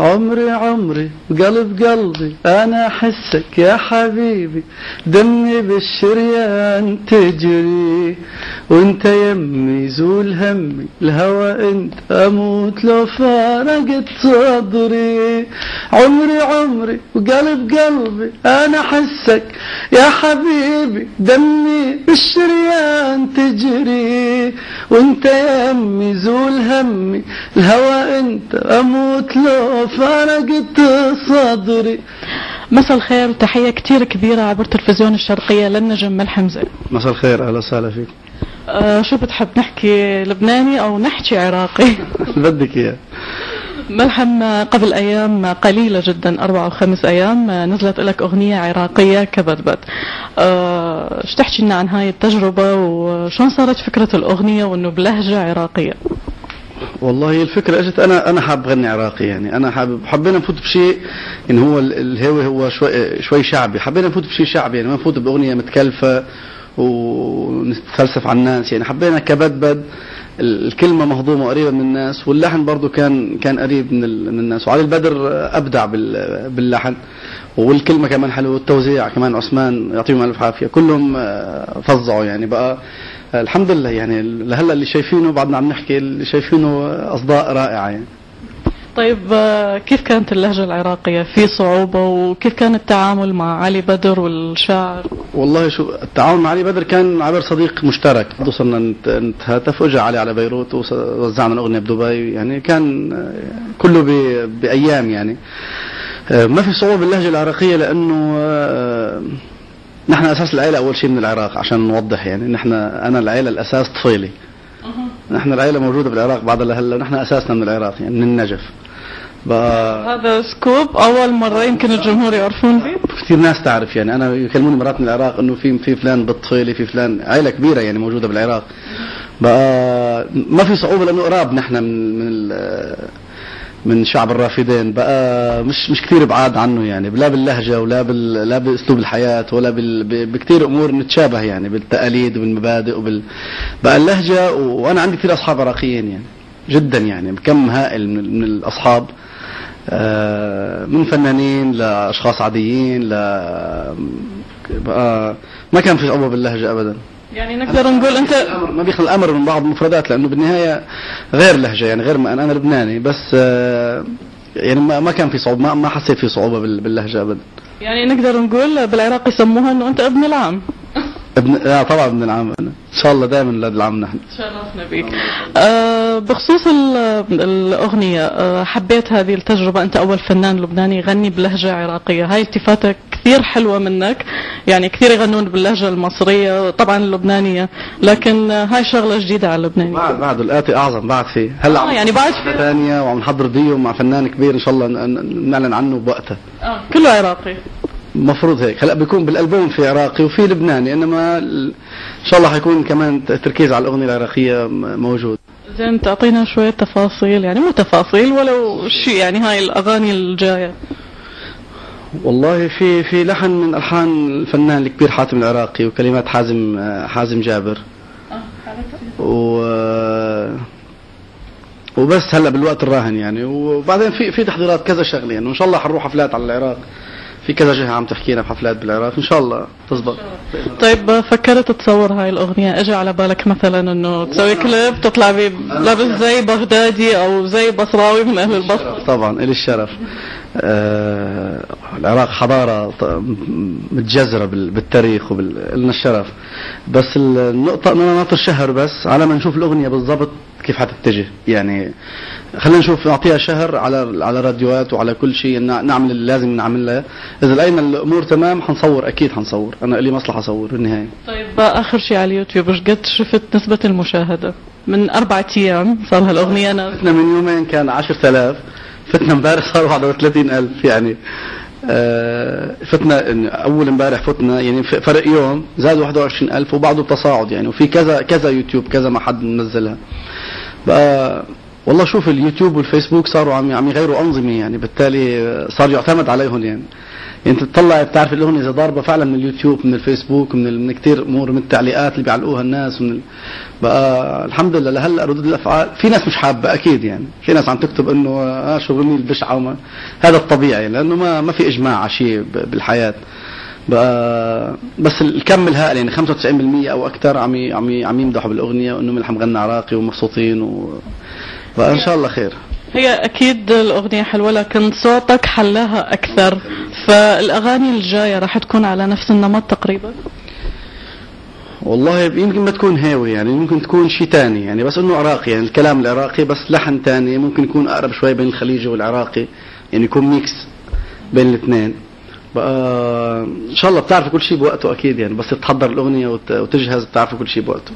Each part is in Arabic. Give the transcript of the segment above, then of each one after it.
عمري عمري قلب قلبي أنا أحسك يا حبيبي، دمي بالشريان تجري، وانت يمي زول همي الهوى انت أموت لو فارقت صدري. عمري عمري وقلب قلبي أنا أحسك يا حبيبي، دمي بالشريان تجري، وانت يمي زول همي الهوى انت أموت لو فارقت صدري. مساء الخير وتحية كتير كبيرة عبر تلفزيون الشرقية للنجم ملحم زين. مساء الخير، أهلا وسهلا فيك. شو بتحب نحكي لبناني أو نحكي عراقي؟ بدك إياه. ملحم قبل أيام قليلة جدا 4 أو 5 أيام نزلت لك أغنية عراقية كبدبد. شو تحكي لنا عن هاي التجربة وشون صارت فكرة الأغنية وإنه بلهجة عراقية؟ والله الفكرة اجت انا حاب غني عراقي، يعني انا حبينا نفوت بشيء ان هو الهوى هو شوي شعبي، حبينا نفوت بشيء شعبي، يعني ما نفوت باغنية متكلفة ونتفلسف على الناس، يعني حبينا كبدبد الكلمة مهضومة وقريبة من الناس، واللحن برضو كان قريب من الناس، وعلي البدر ابدع باللحن، والكلمة كمان حلوة، والتوزيع كمان عثمان يعطيهم الف عافية، كلهم فظعوا يعني. بقى الحمد لله يعني لهلا اللي شايفينه بعدنا عم نحكي اللي شايفينه أصداء رائعة يعني. طيب كيف كانت اللهجة العراقية؟ في صعوبة؟ وكيف كان التعامل مع علي بدر والشاعر؟ والله شو التعامل مع علي بدر كان عبر صديق مشترك، وصلنا نتهاتف، وجا علي بيروت ووزعنا الأغنية بدبي، يعني كان كله بأيام يعني. ما في صعوبة باللهجة العراقية لأنه نحن أساس العائلة أول شيء من العراق، عشان نوضح يعني أنا العائلة الأساس طفيلي، نحن العائلة موجودة بالعراق بعد لهلا، نحن أساسنا من العراق يعني من النجف. هذا سكوب أول مرة يمكن الجمهور يعرفون به. كثير ناس تعرف يعني، أنا يكلموني مرات من العراق إنه في فلان بالطفيلي، في فلان، عائلة كبيرة يعني موجودة بالعراق. بقى ما في صعوبة لأنه قراب نحن من شعب الرافدين، بقى مش كثير بعاد عنه يعني، لا باللهجة ولا لا بأسلوب الحياة ولا بكثير أمور نتشابه يعني، بالتقاليد وبالمبادئ بقى اللهجة. وأنا عندي كثير أصحاب عراقيين يعني جدا، يعني كم هائل من الأصحاب، من فنانين لأشخاص عاديين بقى ما كان في صعوبة باللهجة أبدا. يعني نقدر نقول أنت ما بيخل الأمر من بعض المفردات، لأنه بالنهاية غير لهجة يعني، غير ما أنا لبناني، بس يعني ما كان في صعوبة، ما حسيت في صعوبة باللهجة أبدا. يعني نقدر نقول بالعراق يسموها إنه أنت ابن العام. طبعا ابن العام، أنا إن شاء الله دائما ولاد العام نحن. شرفنا بيك. بخصوص الأغنية، حبيت هذه التجربة، أنت أول فنان لبناني يغني بلهجة عراقية، هاي التفاتة كثير حلوة منك، يعني كثير يغنون باللهجة المصرية طبعا اللبنانية، لكن هاي شغلة جديدة على اللبناني. بعد الآتي أعظم، بعد فيه هلا يعني بعد فيه ثانية، وعم نحضر ديو مع فنان كبير إن شاء الله نعلن عنه بوقتها. كله عراقي مفروض هيك. هلا بيكون بالالبوم في عراقي وفي لبناني، انما ان شاء الله حيكون كمان تركيز على الاغنيه العراقيه موجود. زين تعطينا شويه تفاصيل، يعني مو تفاصيل ولو شيء، يعني هاي الاغاني الجايه. والله في لحن من الحان الفنان الكبير حاتم العراقي، وكلمات حازم جابر. وبس هلا بالوقت الراهن يعني، وبعدين في تحضيرات كذا شغله يعني، وان شاء الله حنروح حفلات على العراق، في كذا جهة عم تحكينا بحفلات بالعراق، إن شاء الله تزبط. طيب فكرت تصور هاي الأغنية، أجى على بالك مثلا إنه تسوي كليب تطلع بيه لابس زي بغدادي أو زي بصراوي من أهل البصرة؟ طبعا إلي الشرف. العراق حضارة متجذرة بالتاريخ لنا الشرف، بس النقطة أننا نعطي شهر بس على ما نشوف الأغنية بالضبط كيف حتتجه يعني، خلينا نشوف نعطيها شهر على راديوات وعلى كل شيء، نعمل اللي لازم نعمله، إذا لقينا الأمور تمام حنصور، أكيد حنصور، أنا لي مصلحة أصور بالنهاية. طيب آخر شيء على اليوتيوب إيش قد شفت نسبة المشاهدة؟ من 4 أيام صار هالأغنية فتنا من يومين كان 10,000، فتنا امبارح صار 31,000 يعني. فتنا أول امبارح فتنا يعني فرق يوم زاد 21,000، وبعده تصاعد يعني، وفي كذا يوتيوب كذا ما حد منزلها بقى. والله شوف اليوتيوب والفيسبوك صاروا عم يغيروا أنظمة يعني، بالتالي صار يعتمد عليهم انت بتطلع بتعرف الاغنيه اذا ضاربه فعلا من اليوتيوب، من الفيسبوك، من كثير امور، من التعليقات اللي بيعلقوها الناس، بقى الحمد لله لهلا ردود الافعال في ناس مش حابه اكيد، يعني في ناس عم تكتب انه شو الرمي البشعه هذا الطبيعي، لانه ما في اجماع على شيء بالحياه. بقى بس الكم الهائل يعني 95% او اكثر عم يمدحوا بالاغنيه، وانه ملحم مغنى عراقي ومبسوطين بقى ان شاء الله خير. هي اكيد الاغنيه حلوه، لكن صوتك حلاها اكثر، فالاغاني الجايه راح تكون على نفس النمط تقريبا؟ والله يمكن ما تكون هاوي، يعني ممكن تكون شيء ثاني، يعني بس انه عراقي، يعني الكلام العراقي بس لحن ثاني، ممكن يكون اقرب شوي بين الخليجي والعراقي، يعني يكون ميكس بين الاثنين. بقى ان شاء الله بتعرفوا كل شيء بوقته اكيد، يعني بس تحضر الاغنيه وتجهز بتعرفوا كل شيء بوقته.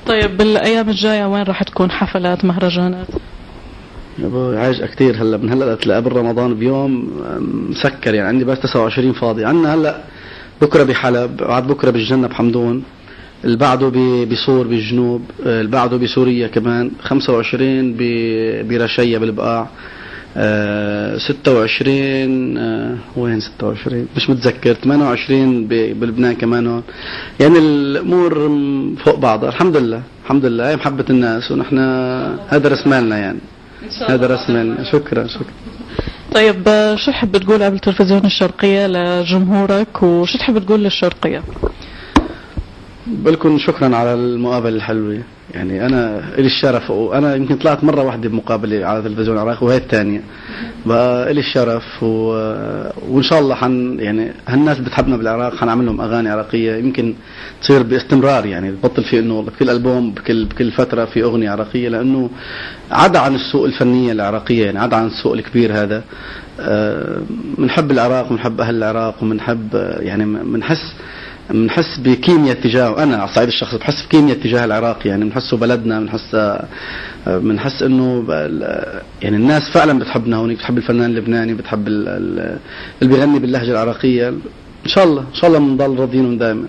طيب بالايام الجايه وين راح تكون حفلات مهرجانات؟ عايش كثير هلا، من هلا قبل رمضان بيوم مسكر، يعني عندي بس 29 فاضي. عندنا هلا بكره بحلب، بعد بكره بالجنه بحمدون، اللي بعده بصور بالجنوب، اللي بعده بسوريا كمان، 25 برشية بالبقاع، 26 وين 26 مش متذكر، 28 بلبنان كمان هون. يعني الامور فوق بعضها الحمد لله، الحمد لله، هي محبة الناس، ونحن هذا راس مالنا، يعني هذا راس مالنا. شكرا. طيب شو تحب تقول قبل تلفزيون الشرقية لجمهورك، وشو تحب تقول للشرقية؟ بلكم شكرا على المقابلة الحلوة، يعني أنا إلي الشرف، وأنا يمكن طلعت مرة واحدة بمقابلة على تلفزيون العراق، وهي الثانية بقى إلي الشرف، وإن شاء الله يعني هالناس بتحبنا بالعراق حنعمل لهم أغاني عراقية، يمكن تصير باستمرار، يعني بطل في إنه بكل ألبوم بكل فترة في أغنية عراقية، لأنه عدا عن السوق الفنية العراقية، يعني عدا عن السوق الكبير هذا. بنحب العراق وبنحب أهل العراق، وبنحب يعني بنحس بكيمياء تجاه، انا على الصعيد الشخصي بحس بكيمياء تجاه العراق، يعني بنحسه بلدنا، بنحس انه يعني الناس فعلا بتحبنا هونيك، بتحب الفنان اللبناني، بتحب اللي بيغني باللهجه العراقيه. ان شاء الله بنضل راضيين دائما.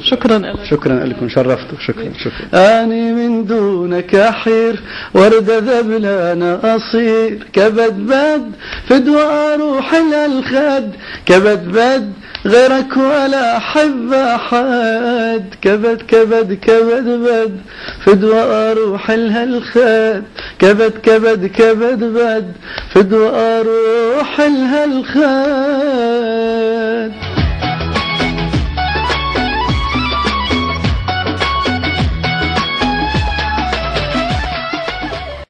شكرا لك. شكرا لكم، شرفتوا. شكرا. اني من دونك احير، ورد ذبلان اصير، كبد فدوى روح الخد، كبد غيرك ولا احب احد، كبد فدوى روح الخد، كبد فدوى روح الخد.